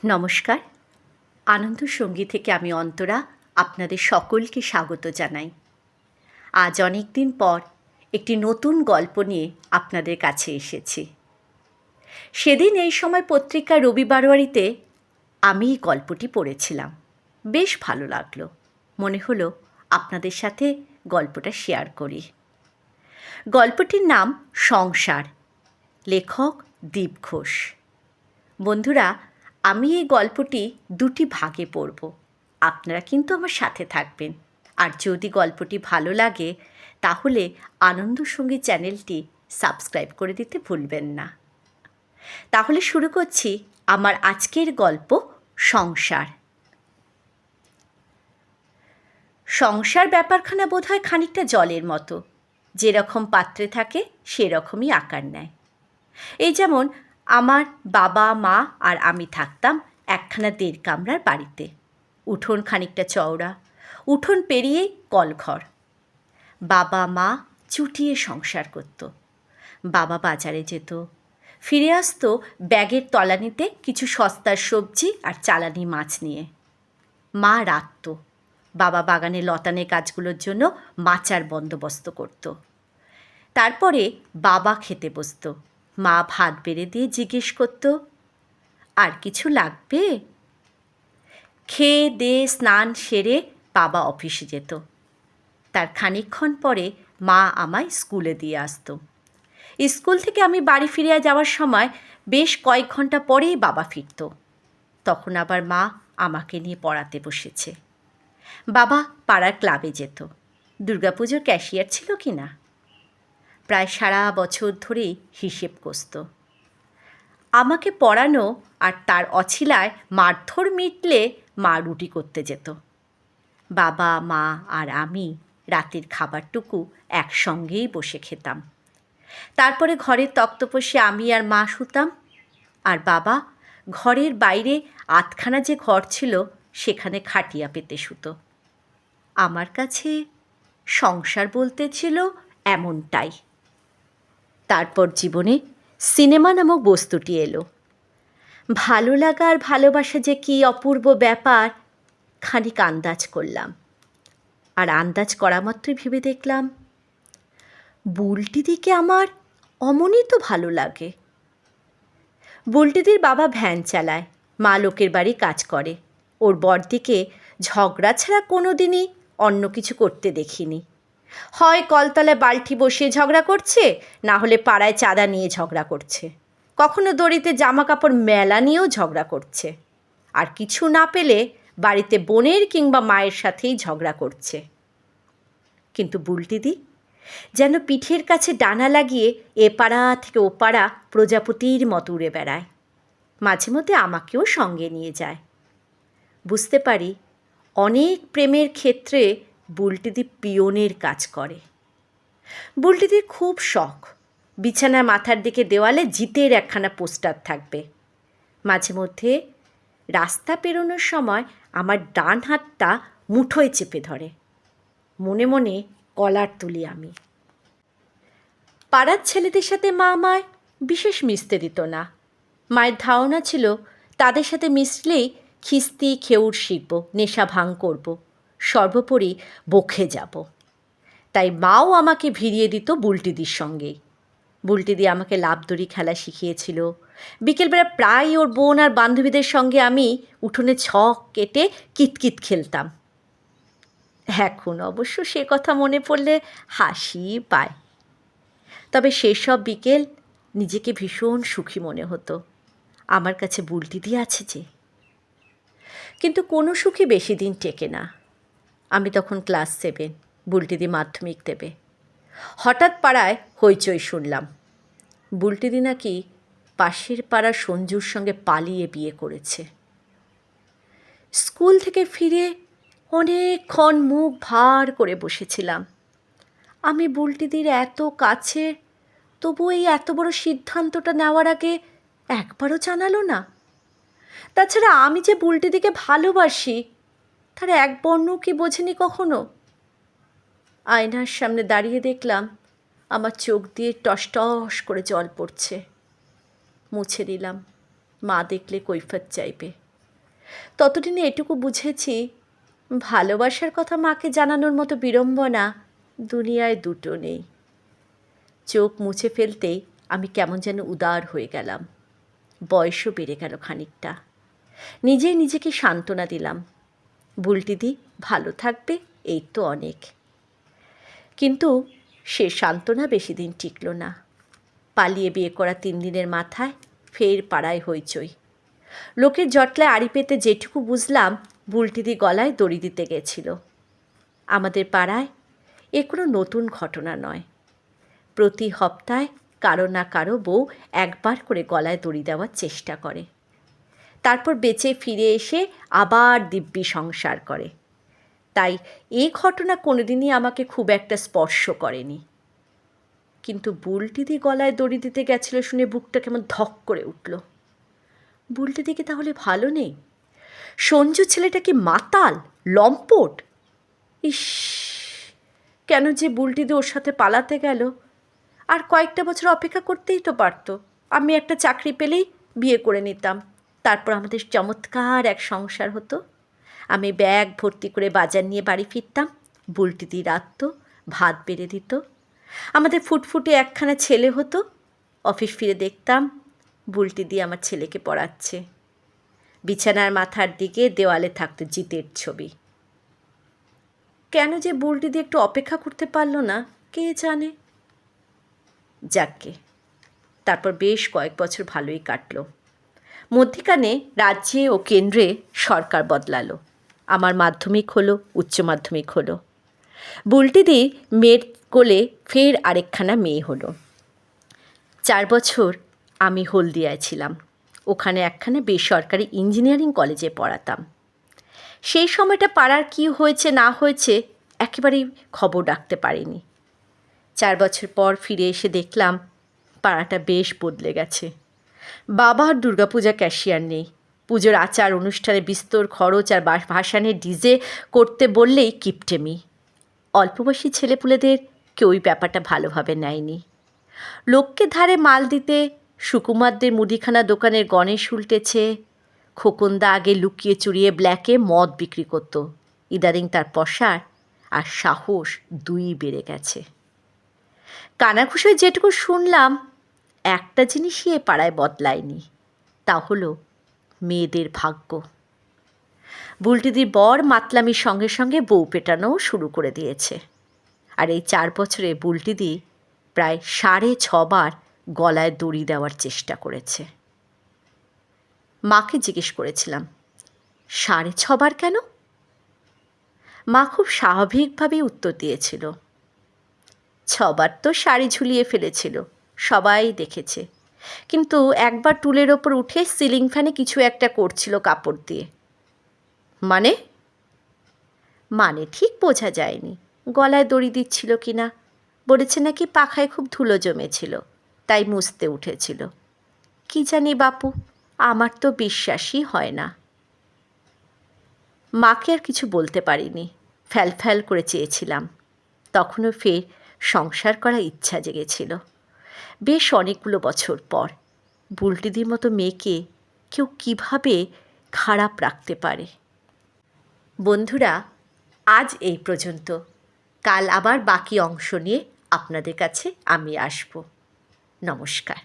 নমস্কার। আনন্দ সঙ্গী থেকে আমি অন্তরা আপনাদের সকলকে স্বাগত জানাই। আজ অনেক দিন পর একটি নতুন গল্প নিয়ে আপনাদের কাছে এসেছি। সেদিন এই সময় পত্রিকা রবিবারওয়ারিতে আমি এই গল্পটি পড়েছিলাম। বেশ ভালো লাগলো। মনে হলো আপনাদের সাথে গল্পটা শেয়ার করি। গল্পটির নাম সংসার, লেখক দীপ ঘোষ। বন্ধুরা, আমি এই গল্পটি দুটি ভাগে পড়ব। আপনারা কিন্তু আমার সাথে থাকবেন। আর যদি গল্পটি ভালো লাগে তাহলে আনন্দ সঙ্গী চ্যানেলটি সাবস্ক্রাইব করে দিতে ভুলবেন না। তাহলে শুরু করছি আমার আজকের গল্প সংসার। সংসার ব্যাপারখানা বোধহয় খানিকটা জলের মতো, যেরকম পাত্রে থাকে সেরকমই আকার নেয়। এই যেমন আমার বাবা মা আর আমি থাকতাম একখানা 1.5 কামরার বাড়িতে। উঠোন খানিকটা চওড়া, উঠোন পেরিয়েই কলঘর। বাবা মা চুটিয়ে সংসার করত। বাবা বাজারে যেত, ফিরে আসতো ব্যাগের তলানিতে কিছু সস্তার সবজি আর চালানি মাছ নিয়ে। মা রাঁধত। বাবা বাগানে লতানে গাছগুলোর জন্য মাচার বন্দোবস্ত করত। তারপরে বাবা খেতে বসত। মা ভাত বেড়ে দিয়ে জিজ্ঞেস করত, আর কিছু লাগবে? খেয়ে দিয়ে স্নান সেরে বাবা অফিসে যেত। তার খানিকক্ষণ পরে মা আমায় স্কুলে দিয়ে আসত। স্কুল থেকে আমি বাড়ি ফিরে যাওয়ার সময় বেশ কয়েক ঘন্টা পরেই বাবা ফিরত। তখন আবার মা আমাকে নিয়ে পড়াতে বসেছে। বাবা পাড়ার ক্লাবে যেত। দুর্গাপুজোর ক্যাশিয়ার ছিল কি না। প্রায় সারা বছর ধরেই হিসেব কষত। আমাকে পড়ানো আর তার অছিলায় মারধর মিটলে মা রুটি করতে যেত। বাবা মা আর আমি রাতের খাবারটুকু একসঙ্গেই বসে খেতাম। তারপরে ঘরের তক্তপোষে আমি আর মা শুতাম, আর বাবা ঘরের বাইরে 8খানা যে ঘর ছিল সেখানে খাটিয়া পেতে শুতো। আমার কাছে সংসার বলতে ছিল এমনটাই। তারপর জীবনে সিনেমা নামক বস্তুটি এলো। ভালো লাগা আর ভালোবাসা যে কী অপূর্ব ব্যাপার খানিক আন্দাজ করলাম। আর আন্দাজ করা মাত্রই ভেবে দেখলাম, বুলটিদিকে আমার অমনই তো ভালো লাগে। বুলটিদির বাবা ভ্যান চালায়, মা লোকের বাড়ি কাজ করে। ওর বড়দিকে ঝগড়া ছাড়া কোনো দিনই অন্য কিছু করতে দেখিনি। হয় কলতলায় বালতি বসিয়ে ঝগড়া করছে, না হলে পাড়ায় চাঁদা নিয়ে ঝগড়া করছে। কখনো দড়িতে জামা কাপড় মেলা নিয়েও ঝগড়া করছে। আর কিছু না পেলে বাড়িতে বোনের কিংবা মায়ের সাথেই ঝগড়া করছে। কিন্তু বুলটিদি যেন পিঠের কাছে ডানা লাগিয়ে এ পাড়া থেকে ও পাড়া প্রজাপতির মতো উড়ে বেড়ায়। মাঝে মধ্যে আমাকেও সঙ্গে নিয়ে যায়। বুঝতে পারি অনেক প্রেমের ক্ষেত্রে বুলটিদি পিয়নের কাজ করে। বুলটিদির খুব শখ, বিছানার মাথার দিকে দেওয়ালে জিতের একখানা পোস্টার থাকবে। মাঝে মধ্যে রাস্তা পেরোনোর সময় আমার ডান হাতটা মুঠোয় চেপে ধরে। মনে মনে কলার তুলি আমি। পাড়ার ছেলেদের সাথে মা আমায় বিশেষ মিশতে দিত না। মায়ের ধারণা ছিল তাদের সাথে মিশলেই খিস্তি খেউড় শিখব, নেশা ভাঙ করব, সর্বোপরি বকে যাব। তাই মাও আমাকে ভিড়িয়ে দিত বুলটিদির সঙ্গেই। বুলটিদি আমাকে লাফদড়ি খেলা শিখিয়েছিল। বিকেলবেলা প্রায় ওর বোন আর বান্ধবীদের সঙ্গে আমি উঠোনে ছক কেটে কিতকিত খেলতাম। এখন অবশ্য সে কথা মনে পড়লে হাসি পায়। তবে সেসব বিকেল নিজেকে ভীষণ সুখী মনে হতো। আমার কাছে বুলটিদি আছে যে। কিন্তু কোনো সুখী বেশি দিন টেকে না। আমি তখন ক্লাস 7, বুলটিদি মাধ্যমিক দেবে। হঠাৎ পাড়ায় হইচই শুনলাম, বুলটিদি নাকি পাশের পাড়ার সঞ্জুর সঙ্গে পালিয়ে বিয়ে করেছে। স্কুল থেকে ফিরে অনেকক্ষণ মুখ ভার করে বসেছিলাম। আমি বুলটিদির এত কাছে, তবু এই এত বড় সিদ্ধান্তটা নেওয়ার আগে একবারও জানালো না। তাছাড়া আমি যে বুলটিদিকে ভালোবাসি তার এক বর্ণও কি বোঝেনি কখনো। আয়নার সামনে দাঁড়িয়ে দেখলাম আমার চোখ দিয়ে টস টস করে জল পড়ছে। মুছে দিলাম, মা দেখলে কৈফিয়ত চাইবে। ততদিনে এটুকু বুঝেছি, ভালোবাসার কথা মাকে জানানোর মতো বিড়ম্বনা দুনিয়ায় দুটো নেই। চোখ মুছে ফেলতেই আমি কেমন যেন উদার হয়ে গেলাম। বয়সও বেড়ে গেল খানিকটা। নিজেই নিজেকে সান্ত্বনা দিলাম, বুলটিদি ভালো থাকবে, এই তো অনেক। কিন্তু সে সান্ত্বনা বেশি দিন টিকল না। পালিয়ে বিয়ে করা 3 দিনের মাথায় ফের পাড়ায় হইচই। লোকের জটলায় আড়ি পেতে যেটুকু বুঝলাম, বুলটিদি গলায় দড়ি দিতে গেছিল। আমাদের পাড়ায় এ কোনো নতুন ঘটনা নয়। প্রতি হপ্তায় কারো না কারো বউ একবার করে গলায় দড়ি দেওয়ার চেষ্টা করে, তারপর বেঁচে ফিরে এসে আবার দিব্যি সংসার করে। তাই এই ঘটনা কোনোদিনই আমাকে খুব একটা স্পর্শ করেনি। কিন্তু বুলটিদি গলায় দড়ি দিতে গেছিল শুনে বুকটা কেমন ধক করে উঠল। বুলটিদি কি তাহলে ভালো নেই? সঞ্জু ছেলেটা কি মাতাল, লম্পট? ইস, কেন যে বুলটিদি ওর সাথে পালাতে গেল? আর কয়েকটা বছর অপেক্ষা করতেই তো পারত। আমি একটা চাকরি পেলেই বিয়ে করে নিতাম, তারপর আমাদের চমৎকার এক সংসার হতো। আমি ব্যাগ ভর্তি করে বাজার নিয়ে বাড়ি ফিরতাম, বুলটিদি রাঁধত, ভাত বেড়ে দিত। আমাদের ফুটফুটে একখানা ছেলে হতো। অফিস ফিরে দেখতাম বুলটিদি আমার ছেলেকে পড়াচ্ছে। বিছানার মাথার দিকে দেওয়ালে থাকত জিতের ছবি। কেন যে বুলটিদি একটু অপেক্ষা করতে পারল না কে জানে। যাকগে, তারপর বেশ কয়েক বছর ভালোই কাটল। মধ্যিখানে রাজ্যে ও কেন্দ্রে সরকার বদলালো। আমার মাধ্যমিক হলো, উচ্চ মাধ্যমিক হলো। বুলটিদি মেয়ের কোলে ফের আরেকখানা মেয়ে হলো। 4 বছর আমি হলদিয়ায় ছিলাম। ওখানে একখানা বেসরকারি ইঞ্জিনিয়ারিং কলেজে পড়াতাম। সেই সময়টা পাড়ার কী হয়েছে না হয়েছে একেবারেই খবর রাখতে পারিনি। 4 বছর পর ফিরে এসে দেখলাম পাড়াটা বেশ বদলে গেছে। বাবা আর দুর্গাপূজা ক্যাশিয়ার নেই। পুজোর আচার অনুষ্ঠানে বিস্তর খরচ আর ভাসানের ডিজে করতে বললেই কিপটেমি। অল্পবয়সী ছেলেপুলেদের কেউই ব্যাপারটা ভালোভাবে নেয়নি। লোককে ধারে মাল দিতে সুকুমারদের মুদিখানা দোকানের গণেশ উল্টেছে। খোকনদা আগে লুকিয়ে চুরিয়ে ব্ল্যাকে মদ বিক্রি করত। ইদারিং তার পসার আর সাহস দুই বেড়ে গেছে। কানাঘুষোয় যেটুকু শুনলাম, একটা জিনিসই এ পাড়ায় বদলায়নি, তা হলো মেয়েদের ভাগ্য। বুলটিদির বর মাতলামির সঙ্গে সঙ্গে বউ পেটানোও শুরু করে দিয়েছে। আর এই 4 বছরে বুলটিদি প্রায় 6.5 বার গলায় দড়ি দেওয়ার চেষ্টা করেছে। মাকে জিজ্ঞেস করেছিলাম, 6.5 বার কেন? মা খুব স্বাভাবিকভাবেই উত্তর দিয়েছিল, 6 বার তো শাড়ি ঝুলিয়ে ফেলেছিল, সবাই দেখেছে। কিন্তু একবার টুলের ওপর উঠে সিলিং ফ্যানে কিছু একটা করছিল কাপড় দিয়ে। মানে? মানে ঠিক বোঝা যায়নি। গলায় দড়ি দিচ্ছিল কিনা। বলেছে নাকি পাখায় খুব ধুলো জমেছিল, তাই মুছতে উঠেছিল। কি জানি বাপু, আমার তো বিশ্বাসই হয় না। মাকে আর কিছু বলতে পারিনি। ফ্যাল ফ্যাল করে চেয়েছিলাম। তখনও ফের সংসার করার ইচ্ছা জেগেছিল। বেশ অনেকগুলো বছর পর। বুলটিদির মতো মেয়েকে কেউ কিভাবে খারাপ রাখতে পারে? বন্ধুরা, আজ এই পর্যন্ত। কাল আবার বাকি অংশ নিয়ে আপনাদের কাছে আমি আসব। নমস্কার।